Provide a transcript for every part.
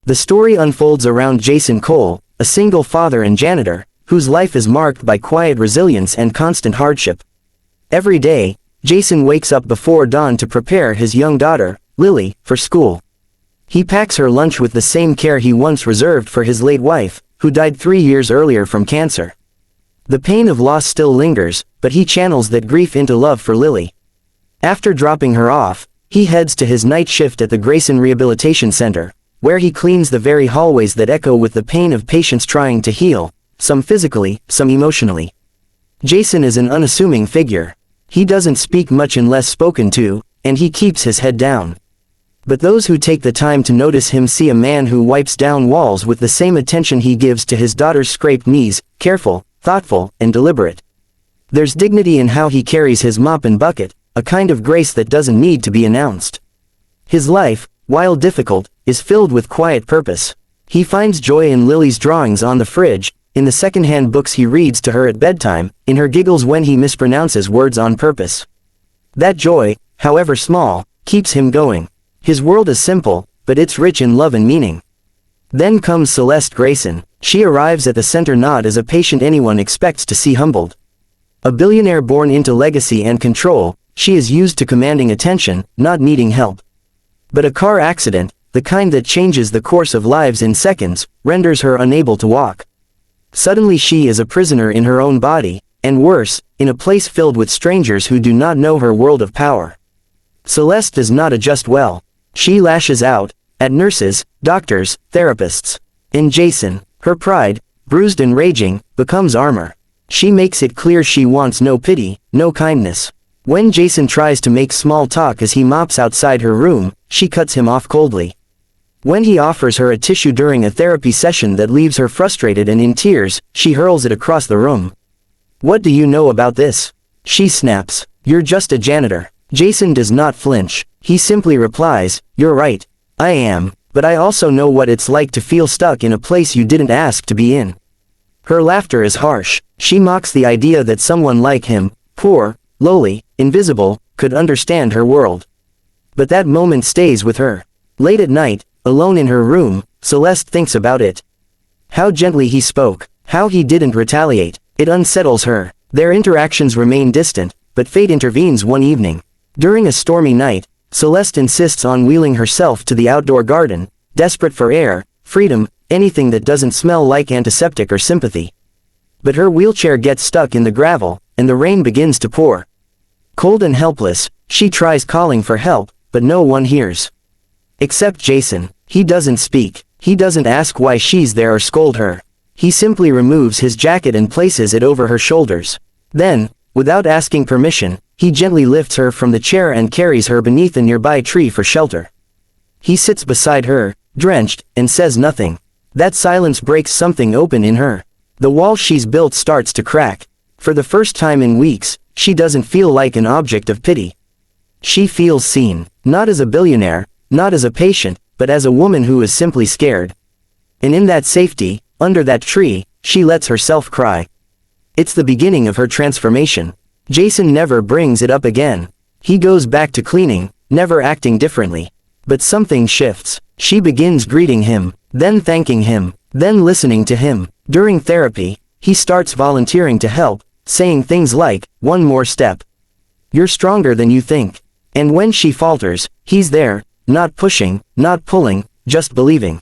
The story unfolds around Jason Cole, a single father and janitor, whose life is marked by quiet resilience and constant hardship. Every day, Jason wakes up before dawn to prepare his young daughter, Lily, for school. He packs her lunch with the same care he once reserved for his late wife, who died 3 years earlier from cancer. The pain of loss still lingers, but he channels that grief into love for Lily. After dropping her off, he heads to his night shift at the Grayson Rehabilitation Center, where he cleans the very hallways that echo with the pain of patients trying to heal, some physically, some emotionally. Jason is an unassuming figure. He doesn't speak much unless spoken to, and he keeps his head down. But those who take the time to notice him see a man who wipes down walls with the same attention he gives to his daughter's scraped knees, careful, thoughtful, and deliberate. There's dignity in how he carries his mop and bucket, a kind of grace that doesn't need to be announced. His life, while difficult, is filled with quiet purpose. He finds joy in Lily's drawings on the fridge, in the second-hand books he reads to her at bedtime, in her giggles when he mispronounces words on purpose. That joy, however small, keeps him going. His world is simple, but it's rich in love and meaning. Then comes Celeste Grayson. She arrives at the center not as a patient anyone expects to see humbled. A billionaire born into legacy and control, she is used to commanding attention, not needing help. But a car accident, the kind that changes the course of lives in seconds, renders her unable to walk. Suddenly she is a prisoner in her own body, and worse, in a place filled with strangers who do not know her world of power. Celeste does not adjust well. She lashes out, at nurses, doctors, therapists. In Jason, her pride, bruised and raging, becomes armor. She makes it clear she wants no pity, no kindness. When Jason tries to make small talk as he mops outside her room, she cuts him off coldly. When he offers her a tissue during a therapy session that leaves her frustrated and in tears, she hurls it across the room. "What do you know about this?" she snaps. "You're just a janitor." Jason does not flinch. He simply replies, "You're right. I am, but I also know what it's like to feel stuck in a place you didn't ask to be in." Her laughter is harsh. She mocks the idea that someone like him, poor, lowly, invisible, could understand her world. But that moment stays with her. Late at night, alone in her room, Celeste thinks about it. How gently he spoke, how he didn't retaliate. It unsettles her. Their interactions remain distant, but fate intervenes one evening. During a stormy night, Celeste insists on wheeling herself to the outdoor garden, desperate for air, freedom, anything that doesn't smell like antiseptic or sympathy. But her wheelchair gets stuck in the gravel, and the rain begins to pour. Cold and helpless, she tries calling for help, but no one hears. Except Jason. He doesn't speak. He doesn't ask why she's there or scold her. He simply removes his jacket and places it over her shoulders. Then, without asking permission, he gently lifts her from the chair and carries her beneath a nearby tree for shelter. He sits beside her, drenched, and says nothing. That silence breaks something open in her. The wall she's built starts to crack. For the first time in weeks, she doesn't feel like an object of pity. She feels seen, not as a billionaire, not as a patient, but as a woman who is simply scared. And in that safety, under that tree, she lets herself cry. It's the beginning of her transformation. Jason never brings it up again. He goes back to cleaning, never acting differently. But something shifts. She begins greeting him, then thanking him, then listening to him. During therapy, he starts volunteering to help, saying things like, "One more step. You're stronger than you think." And when she falters, he's there, not pushing, not pulling, just believing.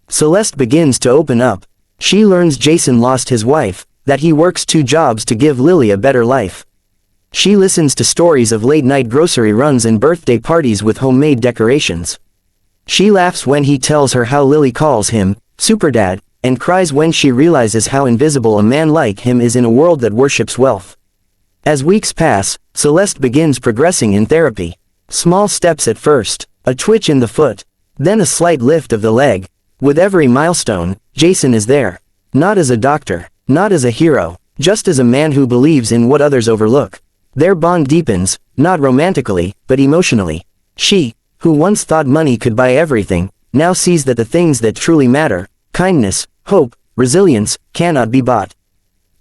Celeste begins to open up. She learns Jason lost his wife, that he works 2 jobs to give Lily a better life. She listens to stories of late-night grocery runs and birthday parties with homemade decorations. She laughs when he tells her how Lily calls him, Superdad, and cries when she realizes how invisible a man like him is in a world that worships wealth. As weeks pass, Celeste begins progressing in therapy. Small steps at first, a twitch in the foot, then a slight lift of the leg. With every milestone, Jason is there. Not as a doctor, not as a hero, just as a man who believes in what others overlook. Their bond deepens, not romantically, but emotionally. She, who once thought money could buy everything, now sees that the things that truly matter, kindness, hope, resilience, cannot be bought.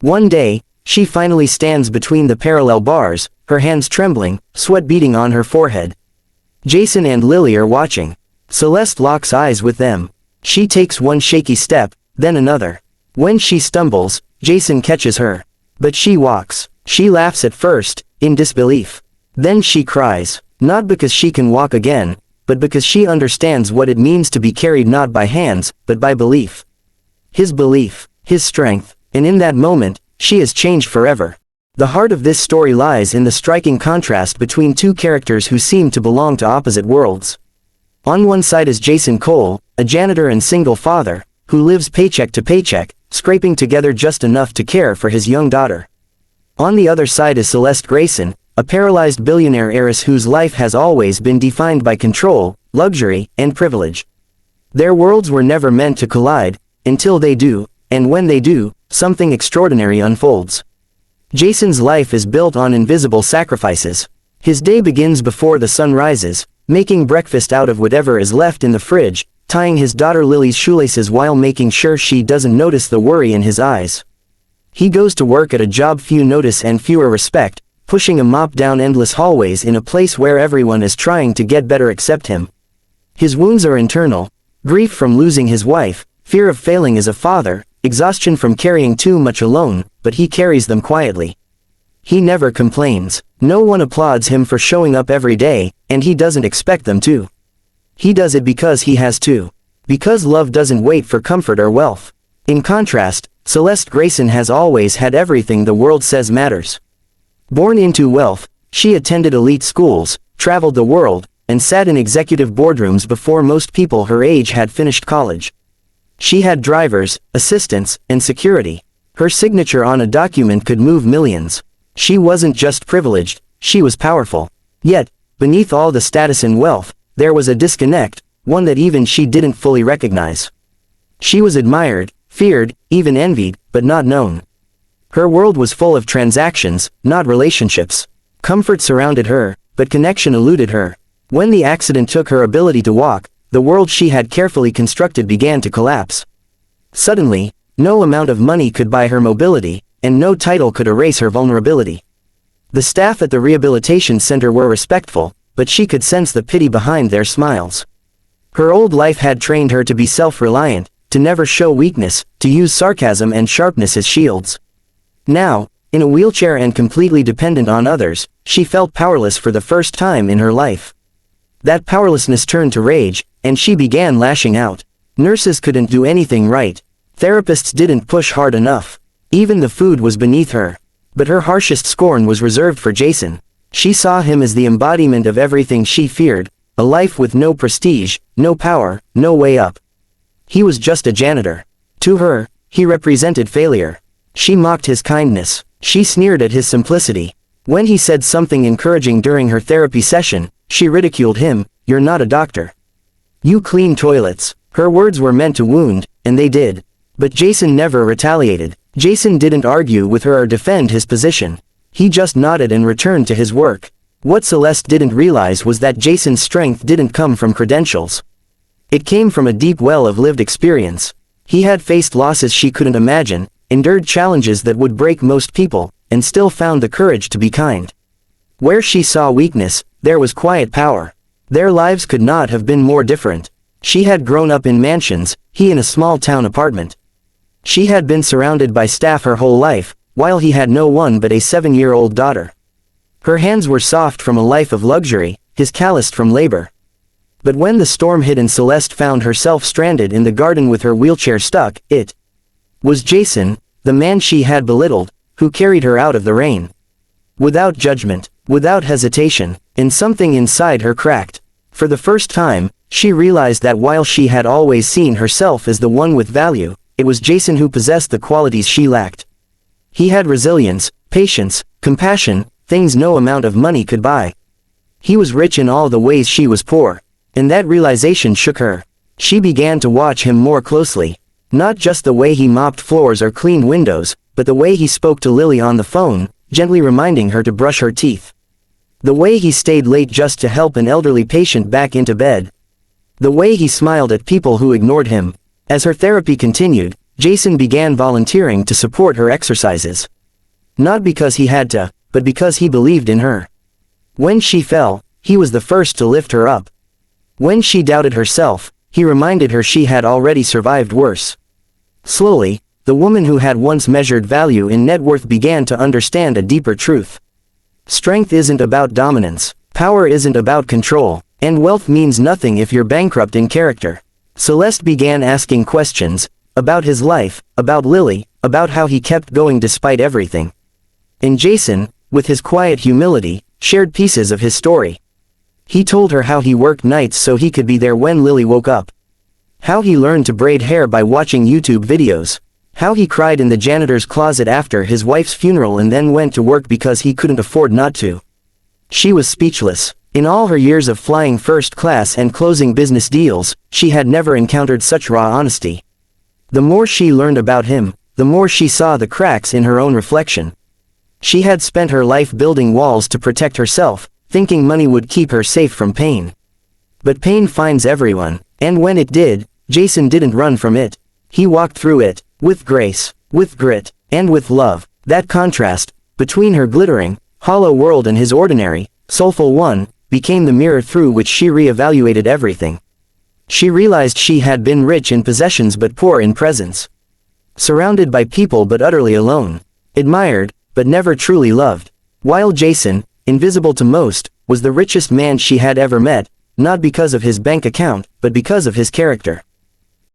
One day, she finally stands between the parallel bars, her hands trembling, sweat beading on her forehead. Jason and Lily are watching. Celeste locks eyes with them. She takes one shaky step, then another. When she stumbles, Jason catches her. But she walks. She laughs at first, in disbelief. Then she cries, not because she can walk again, but because she understands what it means to be carried not by hands, but by belief. His belief, his strength, and in that moment, she is changed forever. The heart of this story lies in the striking contrast between two characters who seem to belong to opposite worlds. On one side is Jason Cole, a janitor and single father, who lives paycheck to paycheck, scraping together just enough to care for his young daughter. On the other side is Celeste Grayson, a paralyzed billionaire heiress whose life has always been defined by control, luxury, and privilege. Their worlds were never meant to collide, until they do, and when they do, something extraordinary unfolds. Jason's life is built on invisible sacrifices. His day begins before the sun rises, making breakfast out of whatever is left in the fridge, tying his daughter Lily's shoelaces while making sure she doesn't notice the worry in his eyes. He goes to work at a job few notice and fewer respect, pushing a mop down endless hallways in a place where everyone is trying to get better except him. His wounds are internal: grief from losing his wife, fear of failing as a father, exhaustion from carrying too much alone, but he carries them quietly. He never complains. No one applauds him for showing up every day, and he doesn't expect them to. He does it because he has to. Because love doesn't wait for comfort or wealth. In contrast, Celeste Grayson has always had everything the world says matters. Born into wealth, she attended elite schools, traveled the world, and sat in executive boardrooms before most people her age had finished college. She had drivers, assistants, and security. Her signature on a document could move millions. She wasn't just privileged, she was powerful. Yet, beneath all the status and wealth, there was a disconnect, one that even she didn't fully recognize. She was admired, feared, even envied, but not known. Her world was full of transactions, not relationships. Comfort surrounded her, but connection eluded her. When the accident took her ability to walk, the world she had carefully constructed began to collapse. Suddenly, no amount of money could buy her mobility, and no title could erase her vulnerability. The staff at the rehabilitation center were respectful, but she could sense the pity behind their smiles. Her old life had trained her to be self-reliant, to never show weakness, to use sarcasm and sharpness as shields. Now, in a wheelchair and completely dependent on others, she felt powerless for the first time in her life. That powerlessness turned to rage, and she began lashing out. Nurses couldn't do anything right. Therapists didn't push hard enough. Even the food was beneath her. But her harshest scorn was reserved for Jason. She saw him as the embodiment of everything she feared, a life with no prestige, no power, no way up. He was just a janitor. To her, he represented failure. She mocked his kindness. She sneered at his simplicity. When he said something encouraging during her therapy session, she ridiculed him. "You're not a doctor. You clean toilets." Her words were meant to wound, and they did. But Jason never retaliated. Jason didn't argue with her or defend his position. He just nodded and returned to his work. What Celeste didn't realize was that Jason's strength didn't come from credentials. It came from a deep well of lived experience. He had faced losses she couldn't imagine, endured challenges that would break most people, and still found the courage to be kind. Where she saw weakness, there was quiet power. Their lives could not have been more different. She had grown up in mansions, he in a small-town apartment. She had been surrounded by staff her whole life, while he had no one but a 7-year-old daughter. Her hands were soft from a life of luxury, his calloused from labor. But when the storm hit and Celeste found herself stranded in the garden with her wheelchair stuck, it was Jason, the man she had belittled, who carried her out of the rain. Without judgment, without hesitation, and something inside her cracked. For the first time, she realized that while she had always seen herself as the one with value, it was Jason who possessed the qualities she lacked. He had resilience, patience, compassion, things no amount of money could buy. He was rich in all the ways she was poor. And that realization shook her. She began to watch him more closely. Not just the way he mopped floors or cleaned windows, but the way he spoke to Lily on the phone, gently reminding her to brush her teeth. The way he stayed late just to help an elderly patient back into bed. The way he smiled at people who ignored him. As her therapy continued, Jason began volunteering to support her exercises. Not because he had to, but because he believed in her. When she fell, he was the first to lift her up. When she doubted herself, he reminded her she had already survived worse. Slowly, the woman who had once measured value in net worth began to understand a deeper truth. Strength isn't about dominance, power isn't about control, and wealth means nothing if you're bankrupt in character. Celeste began asking questions, about his life, about Lily, about how he kept going despite everything. And Jason, with his quiet humility, shared pieces of his story. He told her how he worked nights so he could be there when Lily woke up. How he learned to braid hair by watching YouTube videos. How he cried in the janitor's closet after his wife's funeral and then went to work because he couldn't afford not to. She was speechless. In all her years of flying first class and closing business deals, she had never encountered such raw honesty. The more she learned about him, the more she saw the cracks in her own reflection. She had spent her life building walls to protect herself, thinking money would keep her safe from pain. But pain finds everyone, and when it did, Jason didn't run from it. He walked through it, with grace, with grit, and with love. That contrast, between her glittering, hollow world and his ordinary, soulful one, became the mirror through which she re-evaluated everything. She realized she had been rich in possessions but poor in presence. Surrounded by people but utterly alone. Admired, but never truly loved. While Jason, invisible to most, was the richest man she had ever met, not because of his bank account, but because of his character.